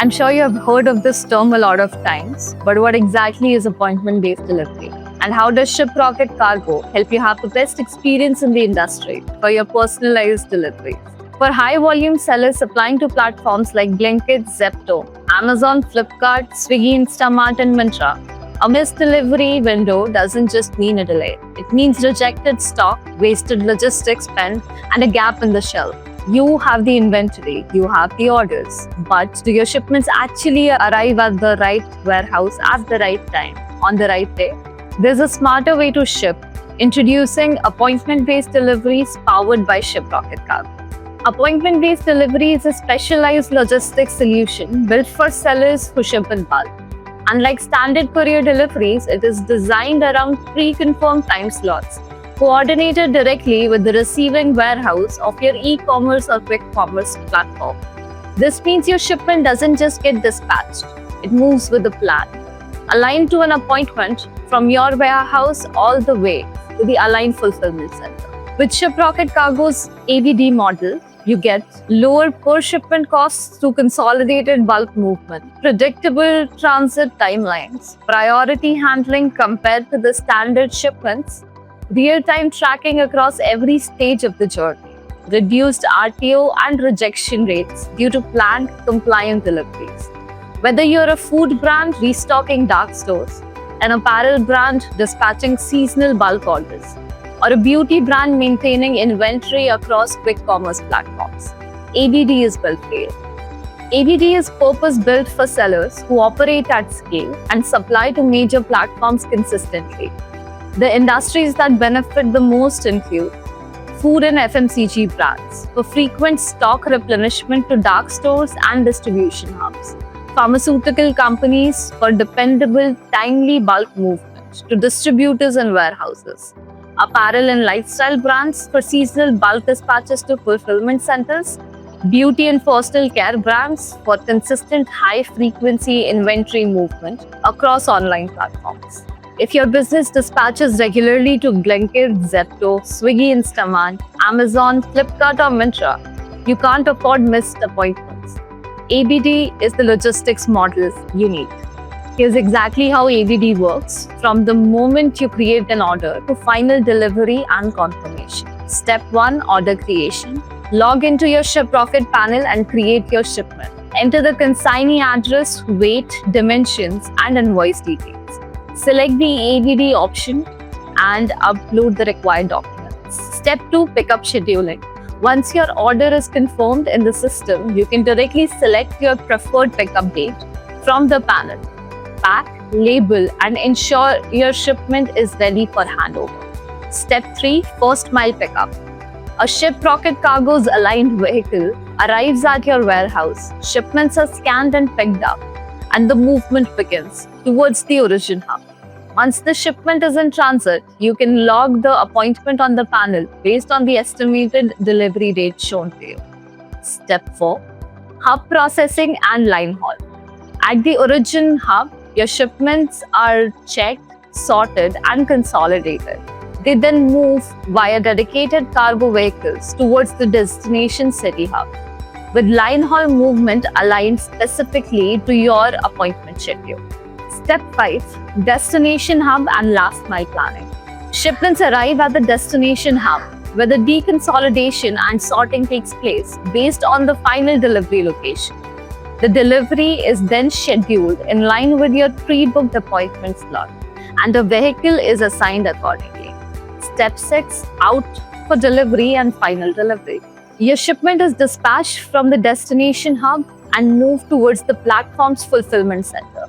I'm sure you have heard of this term a lot of times, but what exactly is appointment-based delivery? And how does ShipRocket Cargo help you have the best experience in the industry for your personalized deliveries? For high-volume sellers supplying to platforms like Blinkit, Zepto, Amazon, Flipkart, Swiggy, Instamart, and Myntra, a missed delivery window doesn't just mean a delay. It means rejected stock, wasted logistics spend, and a gap in the shelf. You have the inventory, you have the orders, but do your shipments actually arrive at the right warehouse at the right time, on the right day? There's a smarter way to ship. Introducing appointment-based deliveries powered by ShipRocket Cargo. Appointment-based delivery is a specialized logistics solution built for sellers who ship in bulk. Unlike standard courier deliveries, it is designed around pre-confirmed time slots, coordinated directly with the receiving warehouse of your e-commerce or quick commerce platform. This means your shipment doesn't just get dispatched, it moves with a plan, aligned to an appointment from your warehouse all the way to the aligned fulfillment center. With ShipRocket Cargo's ABD model, you get lower per shipment costs through consolidated bulk movement, predictable transit timelines, priority handling compared to the standard shipments, real-time tracking across every stage of the journey, reduced RTO and rejection rates due to planned compliant deliveries. Whether you're a food brand restocking dark stores, an apparel brand dispatching seasonal bulk orders, or a beauty brand maintaining inventory across quick commerce platforms, ABD is built for you. ABD is purpose-built for sellers who operate at scale and supply to major platforms consistently. The industries that benefit the most include food and FMCG brands for frequent stock replenishment to dark stores and distribution hubs, pharmaceutical companies for dependable, timely bulk movement to distributors and warehouses, apparel and lifestyle brands for seasonal bulk dispatches to fulfillment centers, beauty and personal care brands for consistent high-frequency inventory movement across online platforms. If your business dispatches regularly to Blinkit, Zepto, Swiggy, Instamart, Amazon, Flipkart, or Myntra, you can't afford missed appointments. ABD is the logistics model you need. Here's exactly how ABD works from the moment you create an order to final delivery and confirmation. Step 1, order creation. Log into your ShipRocket panel and create your shipment. Enter the consignee address, weight, dimensions, and invoice details. Select the ABD option and upload the required documents. Step 2, pickup scheduling. Once your order is confirmed in the system, you can directly select your preferred pickup date from the panel. Pack, label, and ensure your shipment is ready for handover. Step 3, first mile pickup. A ShipRocket Cargo's aligned vehicle arrives at your warehouse, shipments are scanned and picked up, and the movement begins towards the origin hub. Once the shipment is in transit, you can log the appointment on the panel based on the estimated delivery date shown to you. Step 4, hub processing and line haul. At the origin hub, your shipments are checked, sorted, and consolidated. They then move via dedicated cargo vehicles towards the destination city hub, with line haul movement aligned specifically to your appointment schedule. Step 5, destination hub and last mile planning. Shipments arrive at the destination hub, where the deconsolidation and sorting takes place based on the final delivery location. The delivery is then scheduled in line with your pre-booked appointment slot, and a vehicle is assigned accordingly. Step 6, out for delivery and final delivery. Your shipment is dispatched from the destination hub and moved towards the platform's fulfillment center.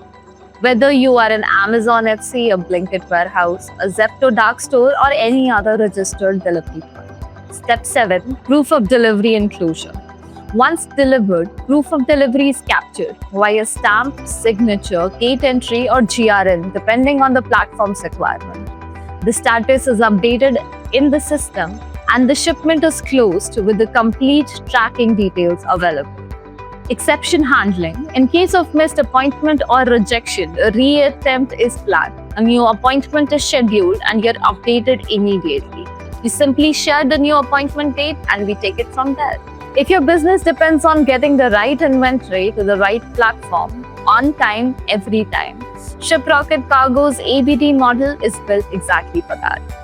Whether you are an Amazon FC, a Blinkit warehouse, a Zepto dark store, or any other registered delivery point. Step 7, proof of delivery inclusion. Once delivered, proof of delivery is captured via stamp, signature, gate entry, or GRN, depending on the platform's requirement. The status is updated in the system, and the shipment is closed with the complete tracking details available. Exception handling. In case of missed appointment or rejection, a reattempt is planned. A new appointment is scheduled and you're updated immediately. You simply share the new appointment date and we take it from there. If your business depends on getting the right inventory to the right platform on time, every time, ShipRocket Cargo's ABD model is built exactly for that.